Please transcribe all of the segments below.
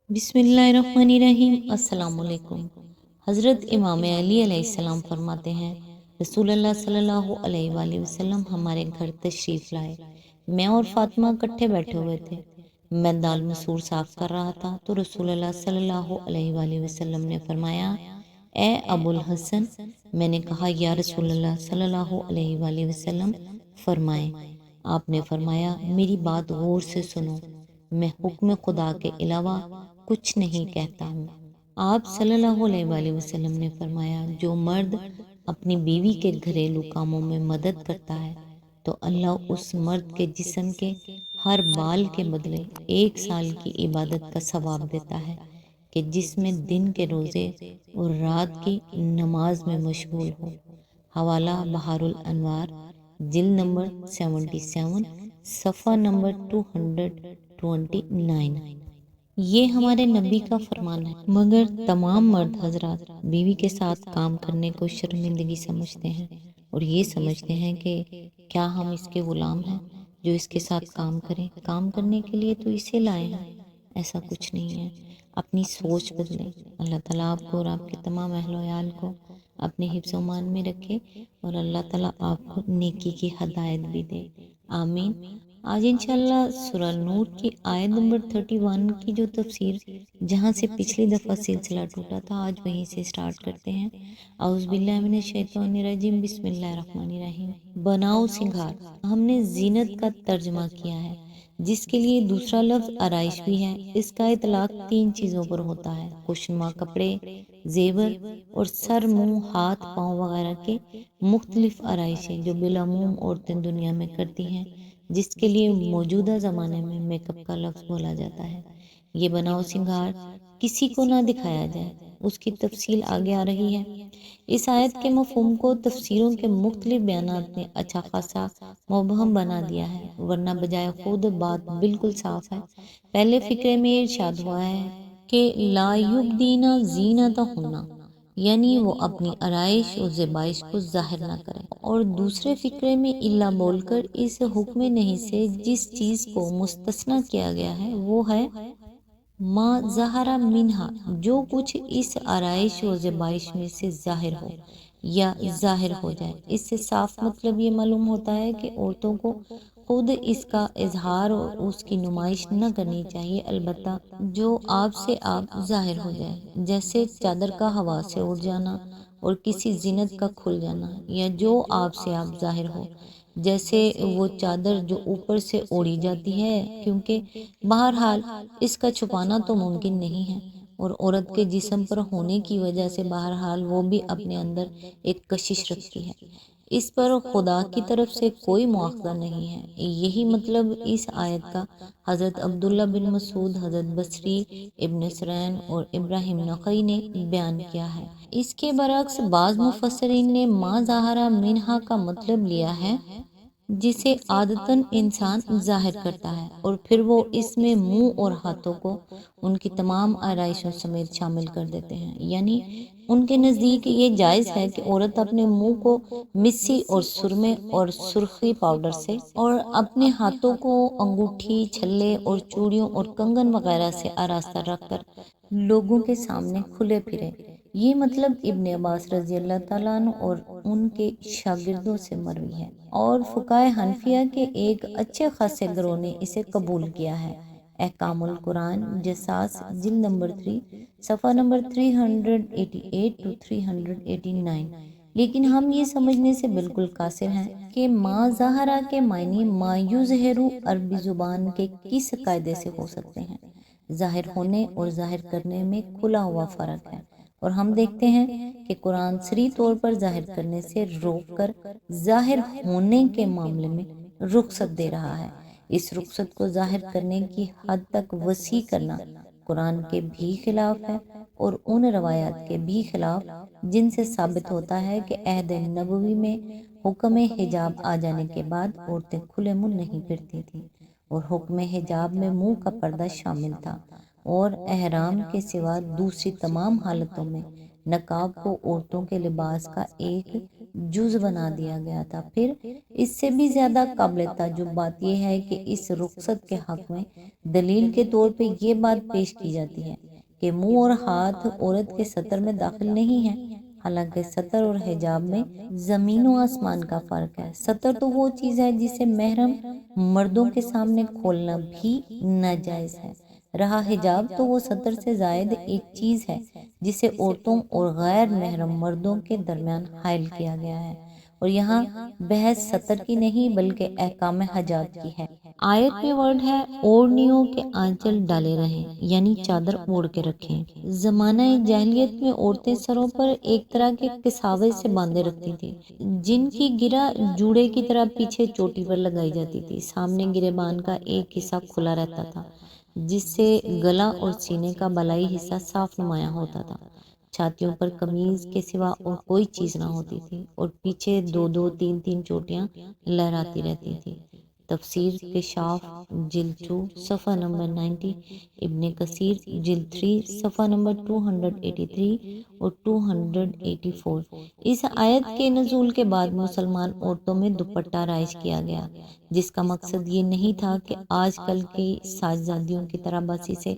بسم اللہ الرحمن الرحیم۔ السلام علیکم۔ حضرت امام علی علیہ السلام فرماتے ہیں، رسول اللہ صلی اللہ علیہ وآلہ وسلم ہمارے گھر تشریف لائے۔ میں اور فاطمہ اکٹھے بیٹھے ہوئے تھے۔ میں دال مسور صاف کر رہا تھا تو رسول اللہ صلی اللہ علیہ وآلہ وسلم نے فرمایا، اے ابو الحسن۔ میں نے کہا، یا رسول اللہ صلی اللہ علیہ وآلہ وسلم فرمائیں۔ آپ نے فرمایا، میری بات غور سے سنو، میں حکم خدا کے علاوہ کچھ نہیں کہتا ہوں۔ آپ صلی اللہ علیہ وآلہ وسلم نے فرمایا، جو مرد اپنی بیوی کے گھریلو کاموں میں مدد کرتا ہے تو اللہ اس مرد کے جسم کے ہر بال کے بدلے 1 سال کی عبادت کا ثواب دیتا ہے کہ جس میں دن کے روزے اور رات کی نماز میں مشغول ہو۔ حوالہ بحار الانوار، جلد نمبر 77، صفحہ نمبر 229۔ یہ ہمارے نبی کا فرمان ہے، مگر تمام مرد حضرات بیوی کے ساتھ کام کرنے کو شرمندگی سمجھتے ہیں اور یہ سمجھتے ہیں کہ کیا ہم اس کے غلام ہیں جو اس کے ساتھ کام کریں؟ کام کرنے کے لیے تو اسے لائے ہیں۔ ایسا کچھ نہیں ہے۔ اپنی سوچ بدلیں۔ اللہ تعالیٰ آپ کو اور آپ کے تمام اہل و عیال کو اپنے حفظ و امان میں رکھے اور اللہ تعالیٰ آپ کو نیکی کی ہدایت بھی دے، آمین۔ آج انشاءاللہ سورہ نور کی آیت نمبر 31 کی جو تفسیر، جہاں سے پچھلی دفعہ سلسلہ ٹوٹا تھا، آج وہیں سے سٹارٹ کرتے ہیں۔ اعوذ باللہ من الشیطان الرجیم، بسم اللہ الرحمن الرحیم۔ بناؤ سنگھار، ہم نے زینت کا ترجمہ کیا ہے، جس کے لیے دوسرا لفظ آرائش بھی ہے۔ اس کا اطلاق 3 چیزوں پر ہوتا ہے: خوشنما کپڑے، زیور اور سر، منہ، ہاتھ، پاؤں وغیرہ کے مختلف آرائشیں جو بالعموم عورتیں دنیا میں کرتی ہیں، جس کے لیے موجودہ زمانے میں میک اپ کا لفظ بولا جاتا ہے۔ یہ بناؤ سنگھار کسی کو نہ دکھایا جائے، اس کی تفصیل آگے آ رہی ہے۔ اس آیت کے مفہوم کو تفسیروں کے مختلف بیانات نے اچھا خاصا مبہم بنا دیا ہے، ورنہ بجائے خود بات بالکل صاف ہے۔ پہلے فقرے میں ارشاد ہوا ہے کہ لا یبدین زینتہن، یعنی وہ اپنی آرائش اور زیبائش کو ظاہر نہ کریں، اور دوسرے فقرے میں الا بول کر اس حکم نہیں سے جس چیز کو مستثنی کیا گیا ہے وہ ہے ما ظہر منہا، جو کچھ اس آرائش و زیبائش میں سے ظاہر ہو یا ظاہر ہو جائے۔ اس سے صاف مطلب یہ معلوم ہوتا ہے کہ عورتوں کو خود اس کا اظہار اور اس کی نمائش نہ کرنی چاہیے، البتہ جو آپ سے آپ ظاہر ہو جائے، جیسے چادر کا ہوا سے اڑ جانا اور کسی زینت کا کھل جانا، یا جو آپ سے آپ ظاہر ہو، جیسے وہ چادر جو اوپر سے اوڑھی جاتی ہے، کیونکہ بہرحال اس کا چھپانا تو ممکن نہیں ہے، اور عورت کے جسم پر ہونے کی وجہ سے بہرحال وہ بھی اپنے اندر ایک کشش رکھتی ہے۔ اس پر خدا کی طرف سے کوئی مواخذہ نہیں ہے۔ یہی مطلب اس آیت کا حضرت عبداللہ بن مسعود، حضرت بصری، ابن سیرین اور ابراہیم نخعی نے بیان کیا ہے۔ اس کے برعکس بعض مفسرین نے ما ظاہر منہا کا مطلب لیا ہے جسے عادتاً انسان ظاہر کرتا ہے، اور پھر وہ اس میں منہ اور ہاتھوں کو ان کی تمام آرائشوں سمیت شامل کر دیتے ہیں۔ یعنی ان کے نزدیک یہ جائز ہے کہ عورت اپنے منہ کو مسی اور سرمے اور سرخی پاؤڈر سے، اور اپنے ہاتھوں کو انگوٹھی، چھلے اور چوڑیوں اور کنگن وغیرہ سے آراستہ رکھ کر لوگوں کے سامنے کھلے پھرے۔ یہ مطلب ابن عباس رضی اللہ تعالیٰ عنہ اور ان کے شاگردوں سے مروی ہے، اور فقہائے حنفیہ کے ایک اچھے خاصے گروہ نے اسے قبول کیا ہے۔ احکام القرآن، جساس، جلد نمبر 3، صفحہ نمبر 388 to 389۔ لیکن ہم یہ سمجھنے سے بالکل قاصر ہیں کہ ما ظاہرہ کے معنی ما یظہر عربی زبان کے کس قاعدے سے ہو سکتے ہیں۔ ظاہر ہونے اور ظاہر کرنے میں کھلا ہوا فرق ہے، اور ہم دیکھتے ہیں کہ قرآن صریح طور پر ظاہر کرنے سے روک کر ظاہر ہونے کے معاملے میں رخصت دے رہا ہے۔ اس رخصت کو ظاہر کرنے کی حد تک وسیع کرنا قرآن کے بھی خلاف ہے اور ان روایات کے بھی خلاف جن سے ثابت ہوتا ہے کہ عہد نبوی میں حکم حجاب آ جانے کے بعد عورتیں کھلے منہ نہیں پھرتی تھیں، اور حکم حجاب میں منہ کا پردہ شامل تھا، اور احرام کے سوا دوسری تمام حالتوں میں نقاب کو عورتوں کے لباس کا ایک جز بنا دیا گیا تھا۔ پھر اس سے بھی زیادہ قابل تعجب بات یہ ہے کہ اس رخصت کے حق میں دلیل کے طور پہ یہ بات پیش کی جاتی ہے کہ منہ اور ہاتھ عورت کے سطر میں داخل نہیں ہیں، حالانکہ سطر اور حجاب میں زمین و آسمان کا فرق ہے۔ سطر تو وہ چیز ہے جسے محرم مردوں کے سامنے کھولنا بھی ناجائز ہے، رہا حجاب تو وہ سطر سے زائد ایک چیز ہے جسے عورتوں اور غیر محرم مردوں کے درمیان حائل کیا گیا ہے، اور یہاں بحث سطر کی نہیں بلکہ احکام حجاب کی ہے۔ آیت میں ورڈ ہے اوڑھنیوں کے آنچل ڈالے رہیں، یعنی چادر اوڑھ کے رکھیں۔ زمانہ جاہلیت میں عورتیں سروں پر ایک طرح کے کساوے سے باندھے رکھتی تھی، جن کی گرہ جوڑے کی طرح پیچھے چوٹی پر لگائی جاتی تھی۔ سامنے گریبان کا ایک حصہ کھلا رہتا تھا جس سے گلا اور سینے کا بالائی حصہ صاف نمایاں ہوتا تھا۔ چھاتیوں پر قمیض کے سوا اور کوئی چیز نہ ہوتی تھی، اور پیچھے دو دو تین تین چوٹیاں لہراتی رہتی تھی۔ تفسیر کشاف جلد 2 صفحہ نمبر 90، ابن کثیر جلد 3 صفحہ نمبر 283 اور 284۔ اس آیت کے نزول کے بعد مسلمان عورتوں میں دوپٹہ رائج کیا گیا، جس کا مقصد یہ نہیں تھا کہ آج کل کی ساجزادیوں کی طرح بس اسے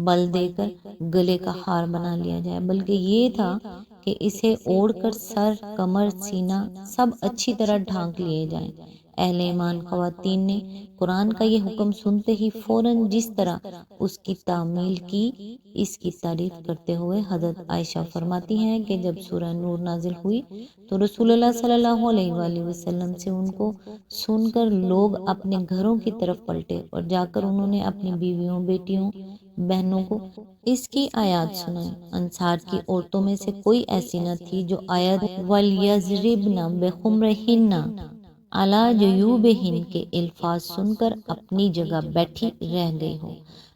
بل دے کر گلے کا ہار بنا لیا جائے، بلکہ یہ تھا کہ اسے اوڑھ کر سر، کمر، سینہ سب اچھی طرح ڈھانک لیے جائیں۔ اہل ایمان خواتین نے قرآن کا یہ حکم سنتے ہی فوراً جس طرح اس کی تعمیل کی، اس کی تعریف کرتے ہوئے حضرت عائشہ فرماتی ہیں کہ جب سورہ نور نازل ہوئی تو رسول اللہ صلی اللہ علیہ وآلہ وسلم سے ان کو سن کر لوگ اپنے گھروں کی طرف پلٹے، اور جا کر انہوں نے اپنی بیویوں، بیٹیوں، بہنوں کو اس کی آیات سنائی۔ انصار کی عورتوں میں سے کوئی ایسی نہ تھی جو آیت وَلْيَضْرِبْنَ بِخُمُرِهِنَّ عَلَىٰ جُيُوبِهِنَّ کے الفاظ سن کر اپنی جگہ بیٹھی رہ گئی ہو۔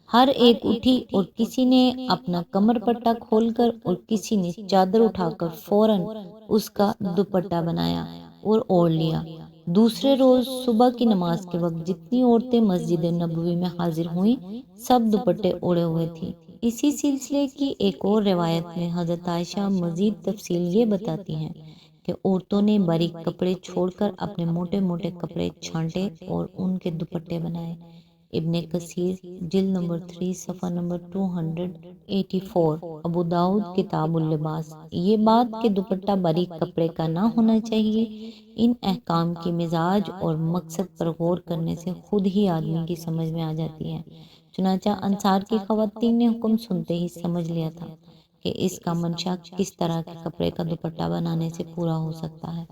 ہر ایک اٹھی اور کسی نے اپنا کمر پٹا کھول کر اور کسی نے چادر اٹھا کر فوراً اس کا دوپٹہ بنایا اور اوڑھ لیا۔ دوسرے روز صبح کی نماز کے وقت جتنی عورتیں مسجد نبوی میں حاضر ہوئیں سب دوپٹے اوڑھے ہوئے تھیں۔ اسی سلسلے کی ایک اور روایت میں حضرت عائشہ مزید تفصیل یہ بتاتی ہیں کہ عورتوں نے باریک کپڑے چھوڑ کر اپنے موٹے موٹے کپڑے چھانٹے اور ان کے دوپٹے بنائے۔ ابن کثیر جلد نمبر 3 صفحہ نمبر 284، ابو داؤد کتاب اللباس۔ یہ بات کہ دوپٹہ باریک کپڑے کا نہ ہونا چاہیے، ان احکام کی مزاج اور مقصد پر غور کرنے سے خود ہی آدمی کی سمجھ میں آ جاتی ہے۔ چنانچہ انصار کی خواتین نے حکم سنتے ہی سمجھ لیا تھا کہ اس کا منشا کس طرح کے کپڑے کا دوپٹہ بنانے سے پورا ہو سکتا ہے،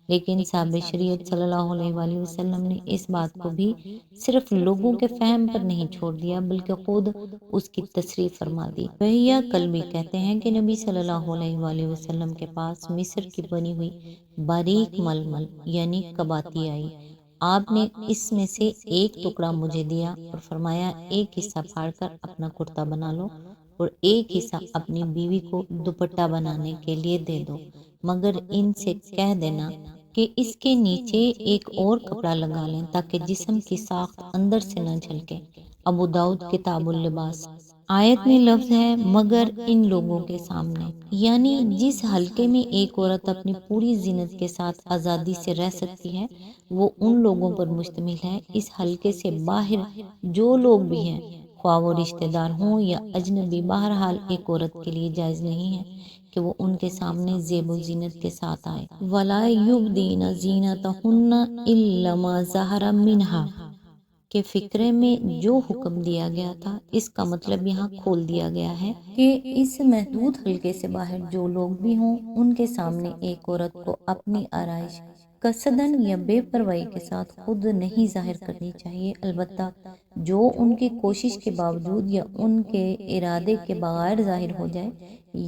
لیکن صاحب شریعت صلی اللہ علیہ وآلہ وسلم نے اس بات کو بھی صرف لوگوں کے فہم پر نہیں چھوڑ دیا بلکہ خود اس کی تصریح فرما دی۔ بہیہ کلبی کہتے ہیں کہ نبی صلی اللہ علیہ وآلہ وسلم کے پاس مصر کی بنی ہوئی باریک ململ یعنی کباتی آئی۔ آپ نے اس میں سے ایک ٹکڑا مجھے دیا اور فرمایا ایک حصہ پھاڑ کر اپنا کرتا بنا لو اور ایک حصہ اپنی بیوی کو دوپٹہ بنانے کے لیے دے دو، مگر ان سے کہہ دینا کہ اس کے نیچے ایک اور کپڑا لگا لیں تاکہ جسم کی ساخت اندر سے نہ جھلکے۔ ابو داؤد کتاب اللباس۔ آیت میں لفظ ہے مگر ان لوگوں کے سامنے، یعنی جس حلقے میں ایک عورت اپنی پوری زینت کے ساتھ آزادی سے رہ سکتی ہے وہ ان لوگوں پر مشتمل ہے۔ اس حلقے سے باہر جو لوگ بھی ہیں، خواہ وہ رشتہ دار ہوں یا اجنبی، بہرحال ایک عورت کے لیے جائز نہیں ہے کہ وہ ان کے سامنے زیب و زینت کے ساتھ آئے۔ وَلَا يُبْدِينَ زِينَتَهُنَّ إِلَّا مَا ظَهَرَ مِنْهَا کے فقرے میں جو حکم دیا گیا تھا اس کا مطلب یہاں کھول دیا گیا ہے کہ اس محدود حلقے سے باہر جو لوگ بھی ہوں ان کے سامنے ایک عورت کو اپنی آرائش قصداً یا بے پرواہی کے ساتھ خود نہیں ظاہر کرنی چاہیے، البتہ جو ان کی کوشش کے باوجود یا ان کے ارادے کے بغیر ظاہر ہو جائے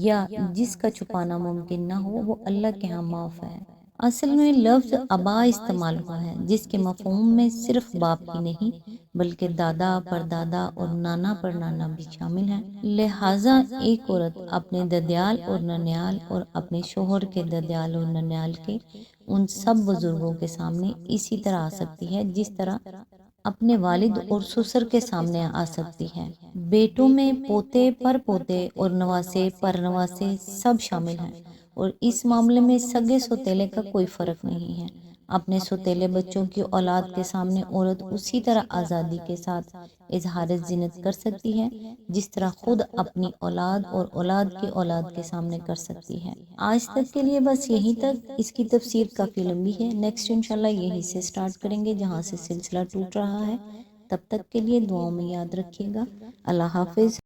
یا جس کا چھپانا ممکن نہ ہو وہ اللہ کے ہاں معاف ہے۔ اصل میں لفظ ابا استعمال ہوا ہے جس کے مفہوم میں صرف باپ ہی نہیں بلکہ دادا، پردادا اور نانا پرنانا بھی شامل ہیں۔ لہٰذا ایک عورت اپنے ددیال اور ننیال اور اپنے شوہر کے ددیال اور ننیال کے ان سب بزرگوں کے سامنے اسی طرح آ سکتی ہے جس طرح اپنے والد اور سسر کے سامنے آ سکتی ہے۔ بیٹوں میں پوتے، پر پوتے اور نواسے، پر نواسے سب شامل ہیں۔ اور اس معاملے میں سگے سوتیلے کا کوئی فرق نہیں ہے۔ اپنے سوتیلے بچوں کی اولاد کے سامنے عورت اسی طرح آزادی کے ساتھ اظہار زینت کر سکتی ہے جس طرح خود اپنی اولاد اور اولاد کی اولاد کے سامنے کر سکتی ہے۔ آج تک کے لیے بس یہیں تک، اس کی تفسیر کافی لمبی ہے، نیکسٹ انشاءاللہ یہیں سے سٹارٹ کریں گے جہاں سے سلسلہ ٹوٹ رہا ہے۔ تب تک کے لیے دعاؤں میں یاد رکھیے گا۔ اللہ حافظ۔